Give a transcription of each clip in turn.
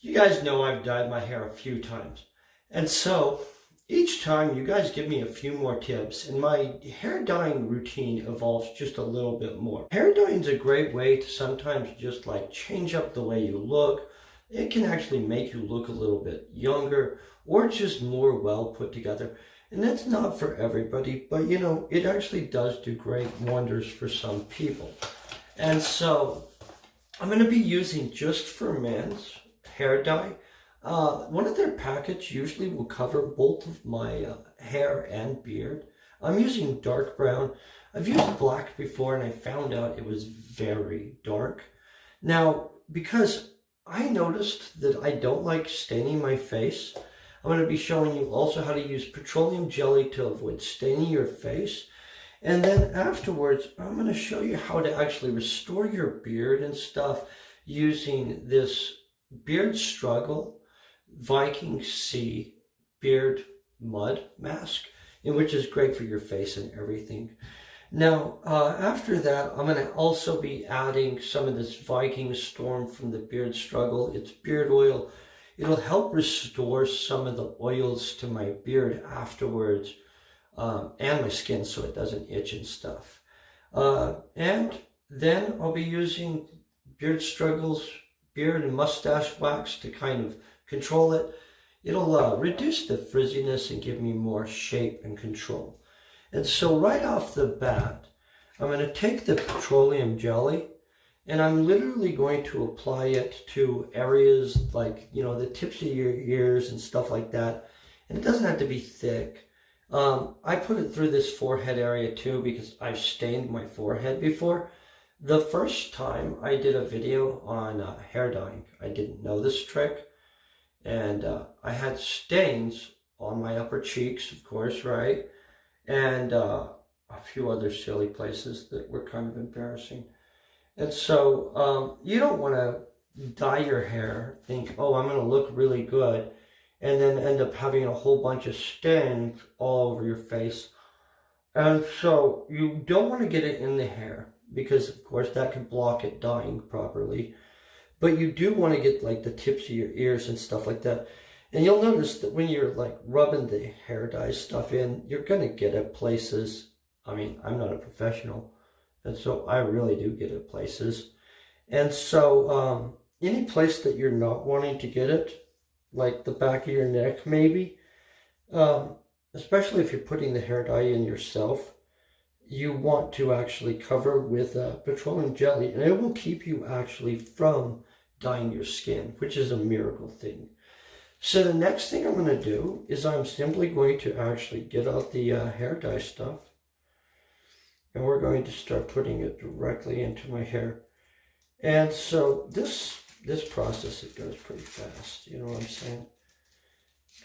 You guys know I've dyed my hair a few times. And so each time you guys give me a few more tips and my hair dyeing routine evolves just a little bit more. Hair dyeing is a great way to sometimes just like change up the way you look. It can actually make you look a little bit younger or just more well put together. And that's not for everybody, but you know, it actually does do great wonders for some people. And so I'm going to be using Just for Men's hair dye. One of their packets usually will cover both of my hair and beard. I'm using dark brown. I've used black before and I found out it was very dark. Now, because I noticed that I don't like staining my face, I'm going to be showing you also how to use petroleum jelly to avoid staining your face. And then afterwards, I'm going to show you how to actually restore your beard and stuff using this Beard Struggle Viking C beard mud mask, in which is great for your face and everything. Now, after that, I'm going to also be adding some of this Viking Storm from the Beard Struggle. It's beard oil. It'll help restore some of the oils to my beard afterwards and my skin so it doesn't itch and stuff. And then I'll be using Beard Struggle's beard and mustache wax to kind of control it. It'll reduce the frizziness and give me more shape and control. And so right off the bat, I'm going to take the petroleum jelly and I'm literally going to apply it to areas like, you know, the tips of your ears and stuff like that. And it doesn't have to be thick. I put it through this forehead area too because I've stained my forehead before. The first time I did a video on hair dyeing, I didn't know this trick. And I had stains on my upper cheeks, of course, right? And a few other silly places that were kind of embarrassing. And so you don't want to dye your hair, think, oh, I'm going to look really good, and then end up having a whole bunch of stains all over your face. And so you don't want to get it in the hair because, of course, that could block it dyeing properly. But you do want to get like the tips of your ears and stuff like that. And you'll notice that when you're like rubbing the hair dye stuff in, you're going to get it places. I mean, I'm not a professional, and so I really do get it places. And so any place that you're not wanting to get it, like the back of your neck maybe, especially if you're putting the hair dye in yourself, you want to actually cover with petroleum jelly, and it will keep you actually from dyeing your skin, which is a miracle thing. So the next thing I'm going to do is I'm simply going to actually get out the hair dye stuff, and we're going to start putting it directly into my hair. And so this process, it goes pretty fast, you know what I'm saying?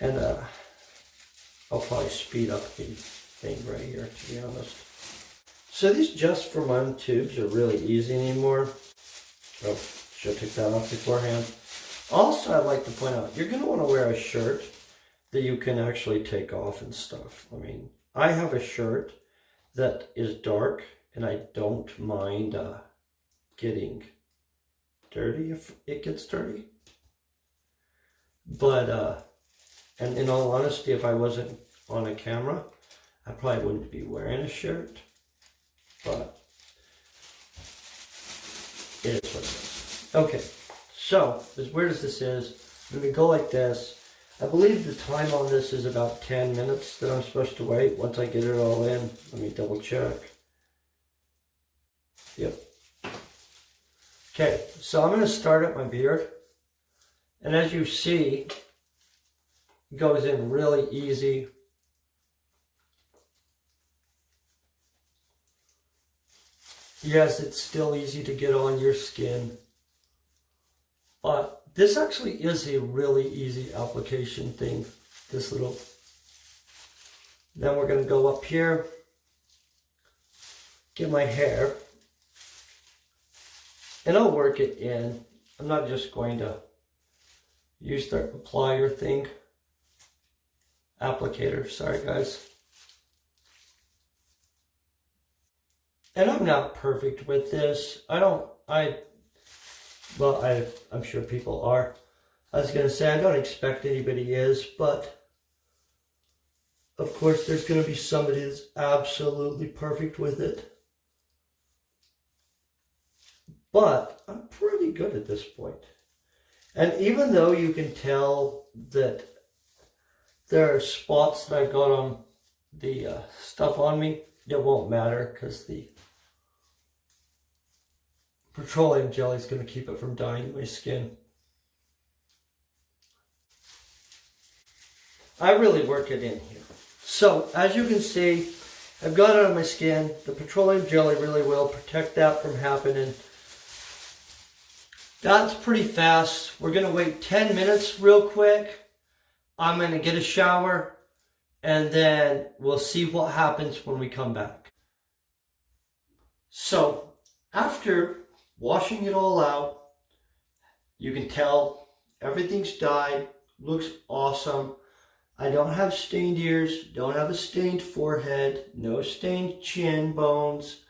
And I'll probably speed up the thing right here, to be honest. So these Just for Men tubes are really easy anymore. Oh, should have took that off beforehand. Also, I'd like to point out, you're going to want to wear a shirt that you can actually take off and stuff. I mean, I have a shirt that is dark, and I don't mind getting dirty if it gets dirty. But, and in all honesty, if I wasn't on a camera, I probably wouldn't be wearing a shirt. But it is what it is. Okay, so as weird as this is, I'm going to go like this. I believe the time on this is about 10 minutes that I'm supposed to wait once I get it all in. Let me double check. Yep. Okay, so I'm going to start at my beard. And as you see, it goes in really easy. Yes, it's still easy to get on your skin, but this actually is a really easy application thing, this little. Then we're going to go up here, get my hair, and I'll work it in. I'm not just going to use the applier thing, applicator, sorry guys. And I'm not perfect with this. I'm sure people are. I was going to say, I don't expect anybody is, but of course there's going to be somebody that's absolutely perfect with it. But I'm pretty good at this point. And even though you can tell that there are spots that I got on the stuff on me, it won't matter because the petroleum jelly is going to keep it from dyeing my skin. I really work it in here. So, as you can see, I've got it on my skin. The petroleum jelly really will protect that from happening. That's pretty fast. We're going to wait 10 minutes real quick. I'm going to get a shower, and then we'll see what happens when we come back. So, after washing it all out, you can tell everything's dyed, looks awesome. I don't have stained ears, don't have a stained forehead, no stained chin bones.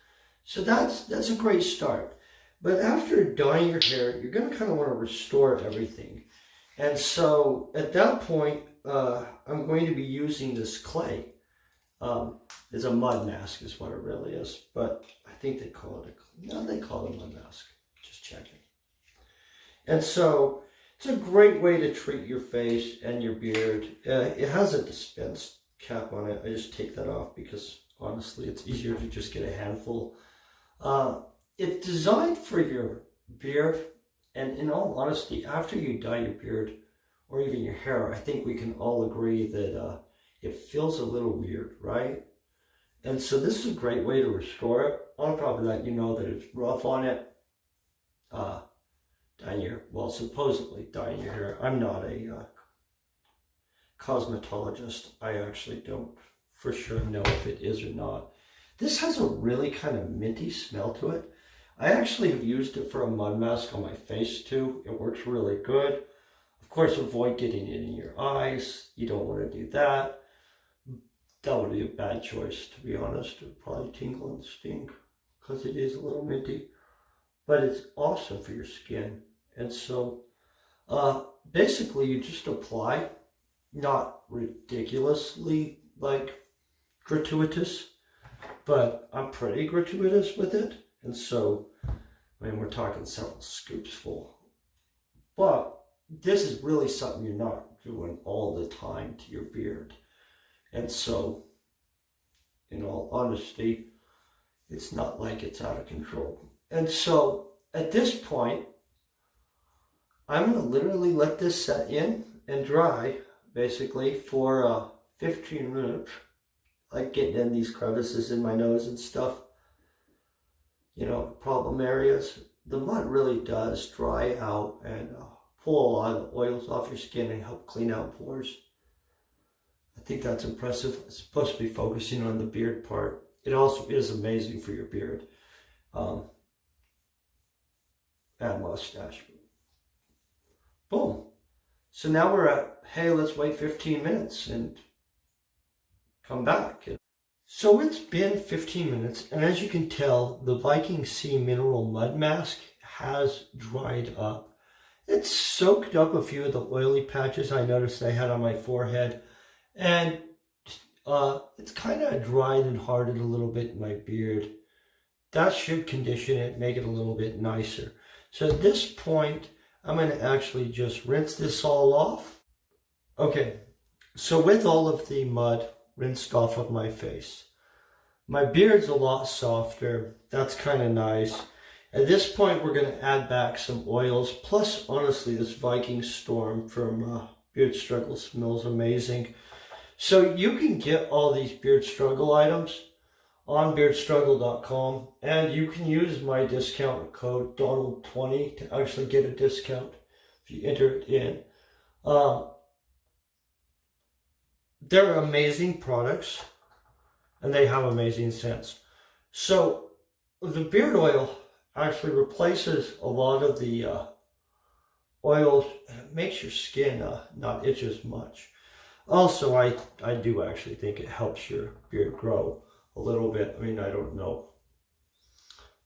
So that's a great start. But after dyeing your hair, you're going to kind of want to restore everything. And so at that point, I'm going to be using this clay. It's a mud mask is what it really is. But I think they call it they call it a mud mask. Just checking. And so it's a great way to treat your face and your beard. It has a dispense cap on it. I just take that off because honestly it's easier to just get a handful. It's designed for your beard, and in all honesty, after you dye your beard or even your hair, I think we can all agree that it feels a little weird, right? And so this is a great way to restore it. On top of that, you know that it's rough on it. Supposedly dyeing your hair. I'm not a cosmetologist. I actually don't for sure know if it is or not. This has a really kind of minty smell to it. I actually have used it for a mud mask on my face too. It works really good. Of course, avoid getting it in your eyes. You don't want to do that. That would be a bad choice, to be honest. It would probably tingle and stink because it is a little minty. But it's awesome for your skin. And so basically you just apply, not ridiculously like gratuitous, but I'm pretty gratuitous with it. And so, I mean, we're talking several scoops full. But this is really something you're not doing all the time to your beard. And so, in all honesty, it's not like it's out of control. And so, at this point, I'm going to literally let this set in and dry, basically, for 15 minutes. Like getting in these crevices in my nose and stuff. You know, problem areas. The mud really does dry out and pull a lot of the oils off your skin and help clean out pores. I think that's impressive. It's supposed to be focusing on the beard part. It also is amazing for your beard and mustache. Boom. So now we're at, hey, let's wait 15 minutes and come back. So it's been 15 minutes, and as you can tell, the Viking Sea Mineral Mud Mask has dried up. It's soaked up a few of the oily patches I noticed I had on my forehead, and it's kind of dried and hardened a little bit in my beard. That should condition it, make it a little bit nicer. So at this point, I'm going to actually just rinse this all off. Okay, so with all of the mud rinsed off of my face, my beard's a lot softer. That's kind of nice. At this point, we're going to add back some oils. Plus, honestly, this Viking Storm from Beard Struggle smells amazing. So you can get all these Beard Struggle items on beardstruggle.com, and you can use my discount code Donald20 to actually get a discount if you enter it in. They're amazing products, and they have amazing scents. So the beard oil actually replaces a lot of the oils, and it makes your skin not itch as much. Also, I do actually think it helps your beard grow a little bit. I mean, I don't know.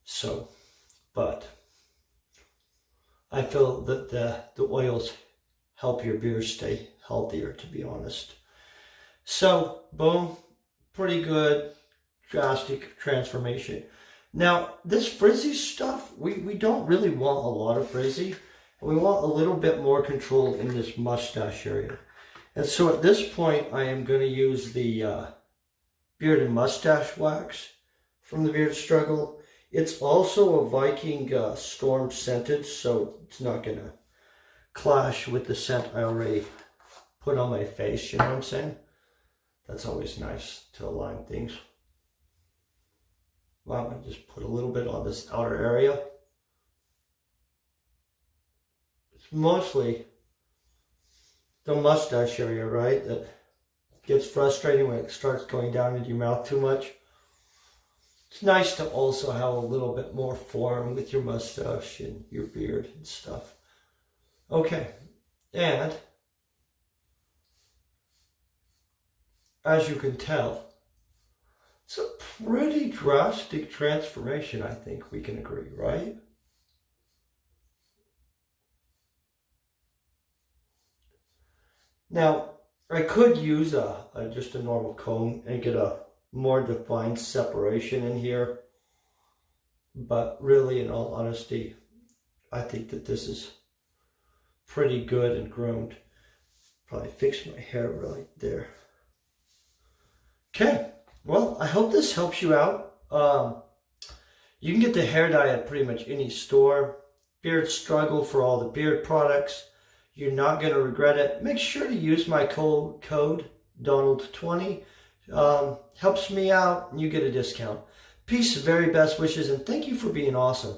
So, but I feel that the oils help your beard stay healthier, to be honest. So, boom, pretty good, drastic transformation. Now, this frizzy stuff, we don't really want a lot of frizzy. We want a little bit more control in this mustache area. And so at this point, I am going to use the beard and mustache wax from the Beard Struggle. It's also a Viking Storm scented, so it's not going to clash with the scent I already put on my face, you know what I'm saying? That's always nice to align things. Wow, I just put a little bit on this outer area. It's mostly the mustache area, right? That gets frustrating when it starts going down into your mouth too much. It's nice to also have a little bit more form with your mustache and your beard and stuff. Okay, and as you can tell, it's a pretty drastic transformation, I think we can agree, right? Now, I could use just a normal comb and get a more defined separation in here. But really, in all honesty, I think that this is pretty good and groomed. Probably fix my hair right there. Okay, well, I hope this helps you out. You can get the hair dye at pretty much any store. Beard Struggle for all the beard products. You're not going to regret it. Make sure to use my code Donald20. Helps me out and you get a discount. Peace, very best wishes, and thank you for being awesome.